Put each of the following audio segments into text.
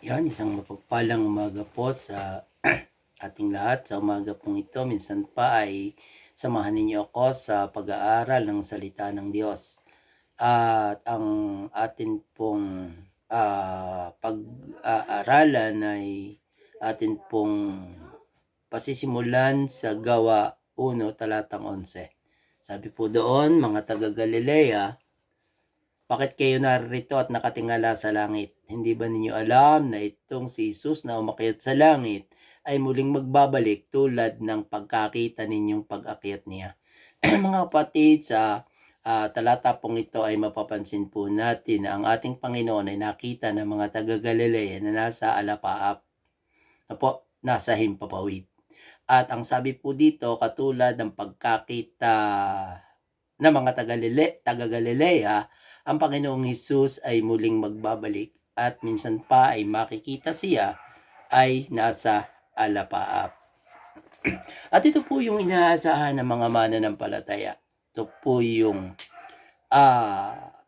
Yan, isang mapagpalang umaga po sa ating lahat. Sa umaga pong ito, minsan pa ay samahan ninyo ako sa pag-aaral ng salita ng Diyos. At ang atin pong pag-aaralan ay atin pong pasisimulan sa Gawa 1, talatang 11. Sabi po doon, mga taga Galilea, bakit kayo narito at nakatingala sa langit? Hindi ba ninyo alam na itong si Jesus na umakyat sa langit ay muling magbabalik tulad ng pagkakita ninyong pag-akyat niya? Mga kapatid, sa talata pong ito ay mapapansin po natin na ang ating Panginoon ay nakita ng mga taga-Galilea na nasa alapaap, nasa himpapawid. At ang sabi po dito, katulad ng pagkakita ng mga taga-Galilea, ang Panginoong Hesus ay muling magbabalik at minsan pa ay makikita siya ay nasa alapaap. At ito po yung inaasahan ng mga mananampalataya. Ito po yung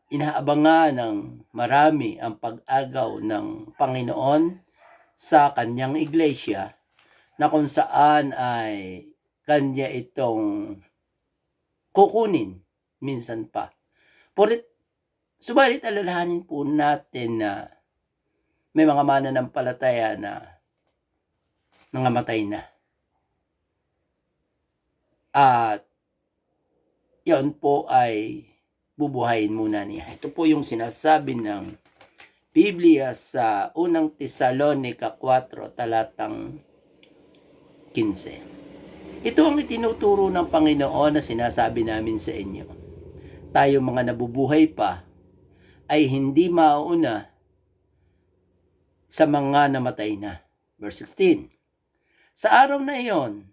inaabangan ng marami ang pag-agaw ng Panginoon sa kanyang iglesia, na kung saan ay kanya itong kukunin minsan pa. Subalit alalahanin po natin na may mga mananampalataya na nangamatay na. At yon po ay bubuhayin muna niya. Ito po yung sinasabi ng Biblia sa unang Tesalonica 4, talatang 15. Ito ang itinuturo ng Panginoon na sinasabi namin sa inyo. Tayo mga nabubuhay pa ay hindi mauna sa mga namatay na. Verse 16. Sa araw na iyon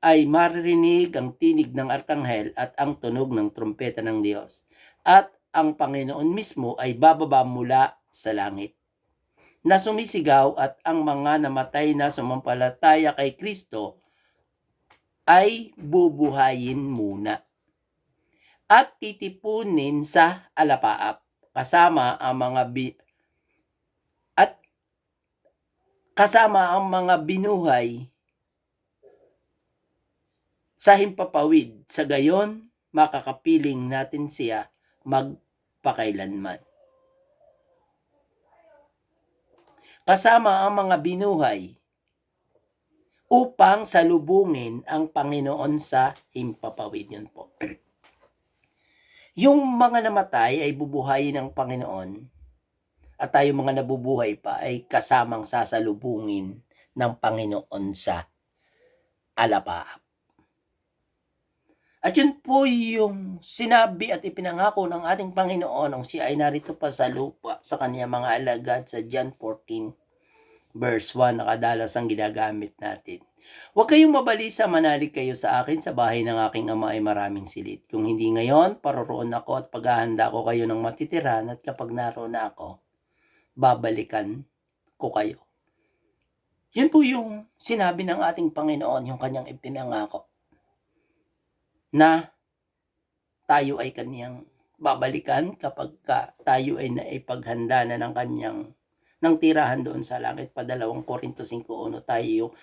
ay maririnig ang tinig ng arkanghel at ang tunog ng trumpeta ng Diyos. At ang Panginoon mismo ay bababa mula sa langit, na sumisigaw, at ang mga namatay na sumampalataya kay Kristo ay bubuhayin muna at titipunin sa alapaap kasama ang mga binuhay sa himpapawid. Sa gayon, makakapiling natin siya magpakailanman. Kasama ang mga binuhay upang salubungin ang Panginoon sa himpapawid. Yan po. Yung mga namatay ay bubuhayin ng Panginoon, at tayo mga nabubuhay pa ay kasamang sasalubungin ng Panginoon sa alapaap. At yun po yung sinabi at ipinangako ng ating Panginoon nung siya ay narito pa sa lupa sa kanyang mga alagad sa John 14 verse 1 na kadalas ang ginagamit natin. Huwag kayong mabalisa, manalig kayo sa akin, sa bahay ng aking ama ay maraming silid. Kung hindi ngayon, paroroon ako at paghahanda ko kayo ng matitirahan, at kapag naroon na ako, babalikan ko kayo. Yun po yung sinabi ng ating Panginoon, yung kanyang ipinangako, na tayo ay kanyang babalikan kapag tayo ay naipaghanda na ng kanyang ng tirahan doon sa langit. Padalawang Korinto 5:1 tayo,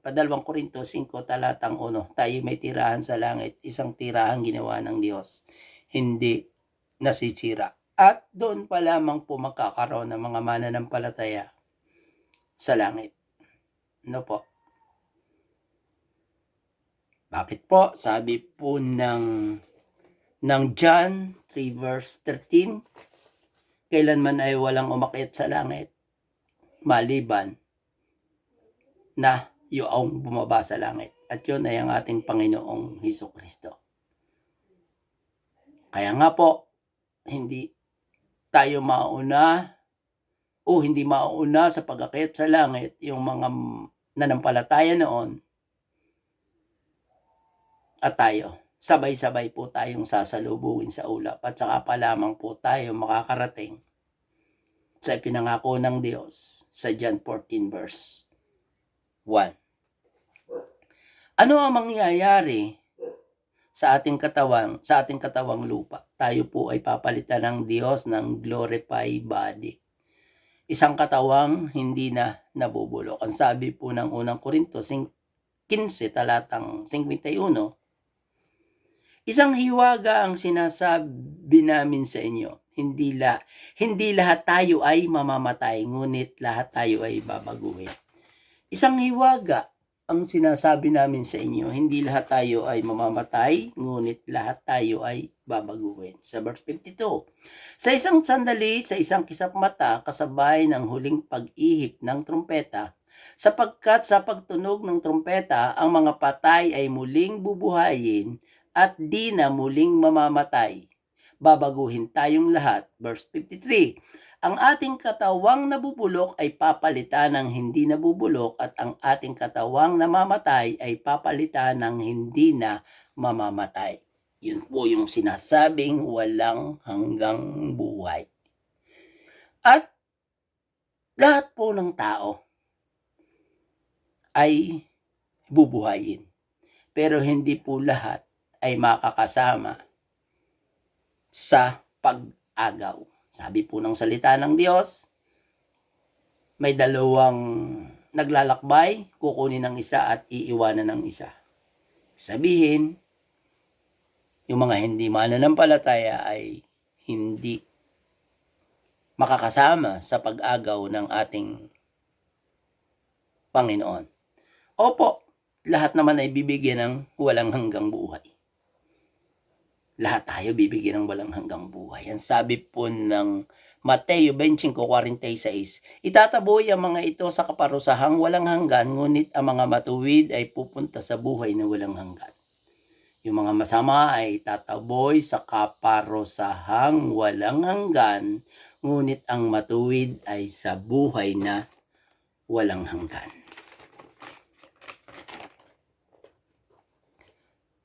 Padalawang Korinto 5 talatang 1, tayo may tirahan sa langit, isang tirahan ginawa ng Diyos, hindi nasisira. At doon pa lamang po magkakaroon ng mga mananampalataya sa langit. No po? Bakit po? Sabi po ng John 3 verse 13, kailanman ay walang umakyat sa langit maliban na yung bumaba sa langit, at yun ay ang ating Panginoong Hesukristo. Kaya nga po, hindi tayo hindi mauna sa pag-akyat sa langit yung mga nanampalataya noon, at tayo sabay-sabay po tayong sasalubungin sa ulap, at saka pa lamang po tayo makakarating sa ipinangako ng Diyos sa John 14 verse 1. Ano ang mangyayari sa ating katawang lupa? Tayo po ay papalitan ng Diyos ng glorified body. isang katawang hindi na nabubulok. Ang sabi po ng unang Korinto 15 talatang 51, isang hiwaga ang sinasabi namin sa inyo. Hindi lahat tayo ay mamamatay, ngunit lahat tayo ay babaguhin. Isang hiwaga ang sinasabi namin sa inyo. Hindi lahat tayo ay mamamatay, ngunit lahat tayo ay babaguhin. Sa verse 52, sa isang sandali, sa isang kisap mata, kasabay ng huling pag-ihip ng trumpeta, sapagkat sa pagtunog ng trumpeta, ang mga patay ay muling bubuhayin at di na muling mamamatay. Babaguhin tayong lahat. Verse 53, ang ating katawang nabubulok ay papalitan ng hindi nabubulok at ang ating katawang namamatay ay papalitan ng hindi na mamamatay. Yun po yung sinasabing walang hanggang buhay. At lahat po ng tao ay bubuhayin. Pero hindi po lahat ay makakasama sa pag-agaw. Sabi po ng salita ng Diyos, may dalawang naglalakbay, kukunin ng isa at iiwanan ng isa. Sabihin, yung mga hindi mananampalataya ay hindi makakasama sa pag-agaw ng ating Panginoon. Opo, lahat naman ay bibigyan ng walang hanggang buhay. Lahat tayo bibigyan ng walang hanggang buhay. Ang sabi po ng Mateo 25:46, itataboy ang mga ito sa kaparusahang walang hanggan, ngunit ang mga matuwid ay pupunta sa buhay na walang hanggan. Yung mga masama ay tataboy sa kaparusahang walang hanggan, ngunit ang matuwid ay sa buhay na walang hanggan.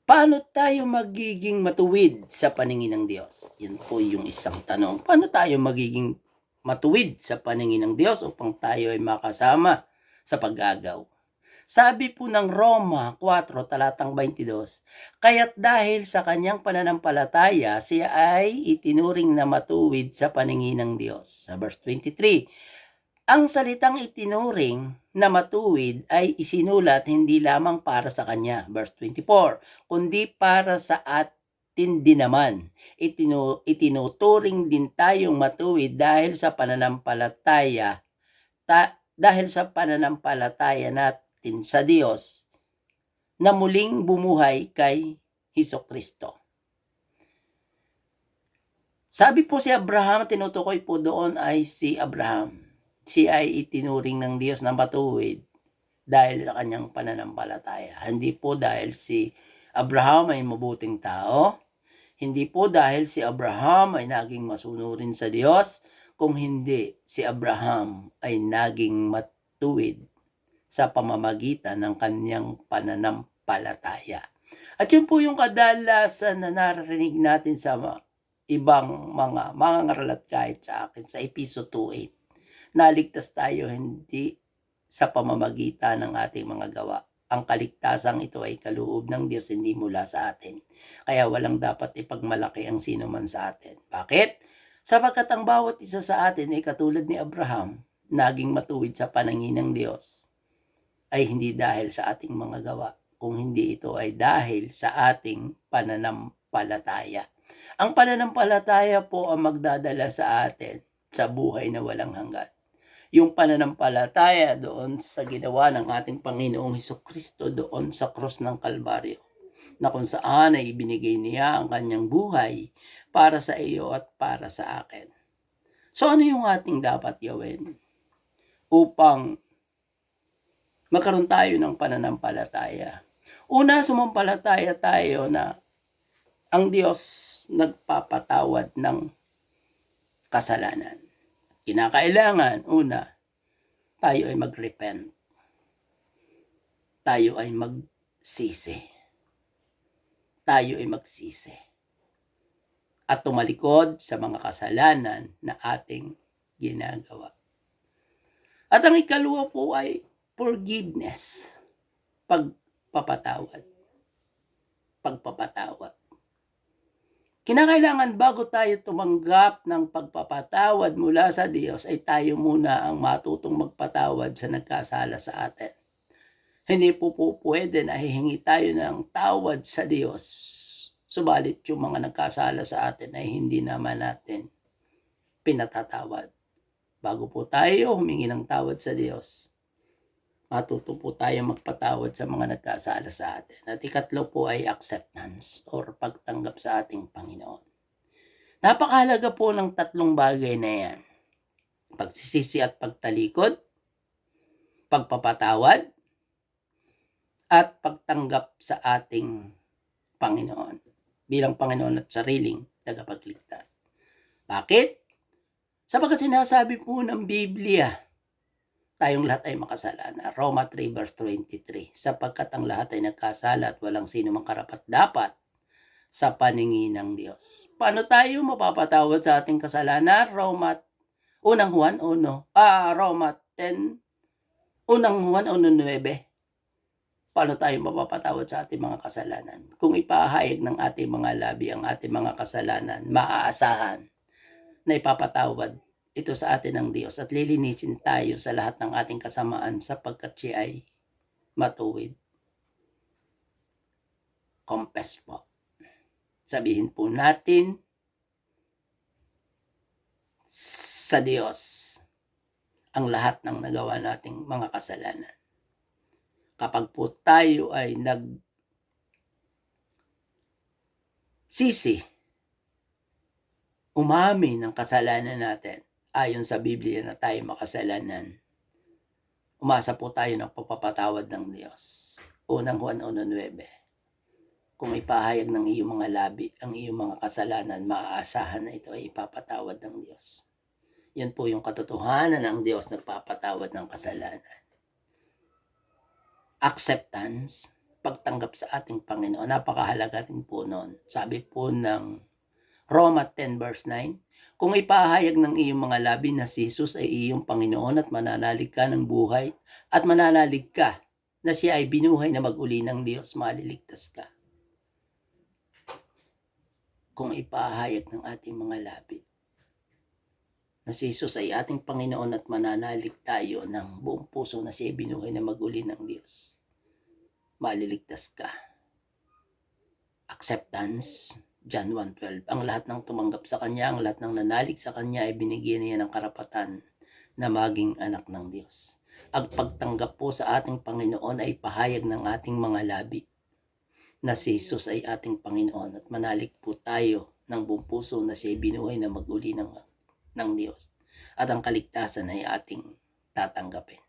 Paano tayo magiging matuwid sa paningin ng Diyos? Yan po yung isang tanong. Paano tayo magiging matuwid sa paningin ng Diyos upang tayo ay makasama sa pag-agaw? Sabi po ng Roma 4 talatang 22, kaya't dahil sa kanyang pananampalataya, siya ay itinuring na matuwid sa paningin ng Diyos. Sa verse 23, ang salitang itinuring na matuwid ay isinulat hindi lamang para sa kanya, verse 24, kundi para sa atin din naman. Itinuturing din tayong matuwid dahil sa pananampalataya natin sa Diyos na muling bumuhay kay Hesukristo. Sabi po si Abraham, tinutukoy po doon ay si Abraham. Siya ay itinuring ng Diyos na matuwid dahil sa kanyang pananampalataya. Hindi po dahil si Abraham ay mabuting tao, hindi po dahil si Abraham ay naging masunurin sa Diyos, kung hindi si Abraham ay naging matuwid sa pamamagitan ng kanyang pananampalataya. At yun po yung kadalasan na naririnig natin sa ibang mga ngaral at kahit sa akin sa Episo 2:8. Naligtas tayo hindi sa pamamagitan ng ating mga gawa. Ang kaligtasang ito ay kaloob ng Diyos, hindi mula sa atin. Kaya walang dapat ipagmalaki ang sino man sa atin. Bakit? Sapagkat ang bawat isa sa atin ay katulad ni Abraham, naging matuwid sa paningin ng Diyos, ay hindi dahil sa ating mga gawa, kung hindi ito ay dahil sa ating pananampalataya. Ang pananampalataya po ang magdadala sa atin sa buhay na walang hanggan. Yung pananampalataya doon sa ginawa ng ating Panginoong Hesukristo doon sa krus ng Kalbaryo, na kung saan ay ibinigay niya ang kanyang buhay para sa iyo at para sa akin. So ano yung ating dapat gawin upang magkaroon tayo ng pananampalataya? Una, sumampalataya tayo na ang Diyos nagpapatawad ng kasalanan. Kinakailangan, una, tayo ay mag-repent. Tayo ay magsisi. Tayo ay magsisi. At tumalikod sa mga kasalanan na ating ginagawa. At ang ikalawa po ay forgiveness. Pagpapatawad. Kinakailangan bago tayo tumanggap ng pagpapatawad mula sa Diyos ay tayo muna ang matutong magpatawad sa nagkasala sa atin. Hindi po pwede na hihingi tayo ng tawad sa Diyos, subalit yung mga nagkasala sa atin ay hindi naman natin pinatatawad. Bago po tayo humingi ng tawad sa Diyos, matuto po tayo magpatawad sa mga nagkasala sa atin. At ikatlo po ay acceptance or pagtanggap sa ating Panginoon. Napakahalaga po ng tatlong bagay na yan. Pagsisisi at pagtalikod, pagpapatawad, at pagtanggap sa ating Panginoon bilang Panginoon at sariling tagapagligtas. Bakit? Sapagkat sinasabi po ng Biblia, tayong lahat ay makasalanan. Roma 3 verse 23. Sapagkat ang lahat ay nagkasala at walang sino mang karapat-dapat sa paningin ng Diyos. Paano tayo mapapatawad sa ating kasalanan? Roma 10, paano tayo mapapatawad sa ating mga kasalanan? Kung ipahayag ng ating mga labi ang ating mga kasalanan, maaasahan na ipapatawad ito sa atin ng Diyos at lilinisin tayo sa lahat ng ating kasamaan sapagkat siya ay matuwid. Confess po. Sabihin po natin sa Diyos ang lahat ng nagawa nating mga kasalanan. Kapag po tayo ay nagsisi, umamin ng kasalanan natin, ayon sa Biblia na tayo makasalanan, umasa po tayo ng pagpapatawad ng Diyos. Unang Juan 1:9. Kung ipahayag ng iyong mga labi ang iyong mga kasalanan, maaasahan na ito ay ipapatawad ng Diyos. Yan po yung katotohanan ng Diyos nagpapatawad ng kasalanan. Acceptance, pagtanggap sa ating Panginoon, napakahalaga rin po noon. Sabi po ng Roma 10 verse 9, kung ipahayag ng iyong mga labi na si Jesus ay iyong Panginoon at mananalig ka ng buhay at mananalig ka na siya ay binuhay na mag-uli ng Diyos, maliligtas ka. Kung ipahayag ng ating mga labi na si Jesus ay ating Panginoon at mananalig tayo ng buong puso na siya ay binuhay na mag-uli ng Diyos, maliligtas ka. Acceptance, John 1:12. Ang lahat ng tumanggap sa Kanya, ang lahat ng nanalig sa Kanya ay binigyan niya ng karapatan na maging anak ng Diyos. Ang pagtanggap po sa ating Panginoon ay pahayag ng ating mga labi na si Jesus ay ating Panginoon at manalig po tayo ng buong puso na siya ay binuhay na mag-uli ng Diyos. At ang kaligtasan ay ating tatanggapin.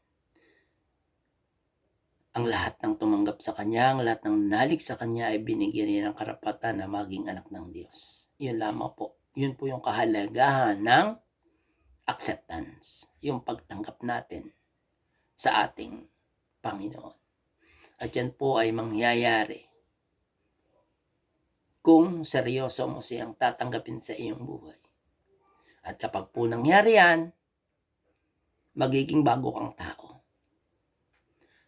Ang lahat ng tumanggap sa Kanya, ang lahat ng nalig sa Kanya ay binigyan niya ng karapatan na maging anak ng Diyos. Yun lamang po. Yun po yung kahalagahan ng acceptance. Yung pagtanggap natin sa ating Panginoon. At yan po ay mangyayari kung seryoso mo siyang tatanggapin sa iyong buhay. At kapag po nangyari yan, magiging bago kang tao.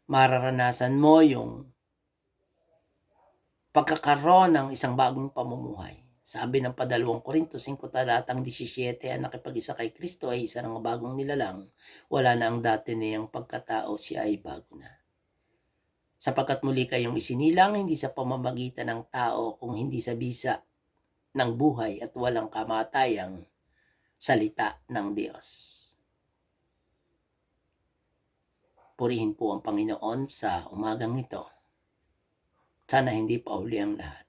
Mararanasan mo yung pagkakaroon ng isang bagong pamumuhay. Sabi ng pa-2 Korintos 5 talatang 17, ang nakipag-isa kay Kristo ay isa ng bagong nilalang. Wala na ang dati niyang pagkatao, siya ay bago na. Sapagkat muli kayong isinilang, hindi sa pamamagitan ng tao, kung hindi sa bisa ng buhay at walang kamatayang salita ng Diyos. Purihin po ang Panginoon sa umagang ito. Sana hindi pa uli ang lahat.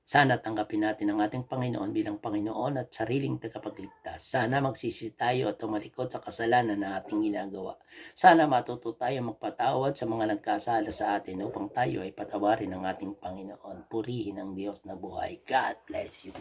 Sana tanggapin natin ang ating Panginoon bilang Panginoon at sariling tagapagligtas. Sana magsisi tayo at tumalikod sa kasalanan na ating ginagawa. Sana matuto tayo magpatawad sa mga nagkasala sa atin upang tayo ay patawarin ng ating Panginoon. Purihin ang Diyos na buhay. God bless you.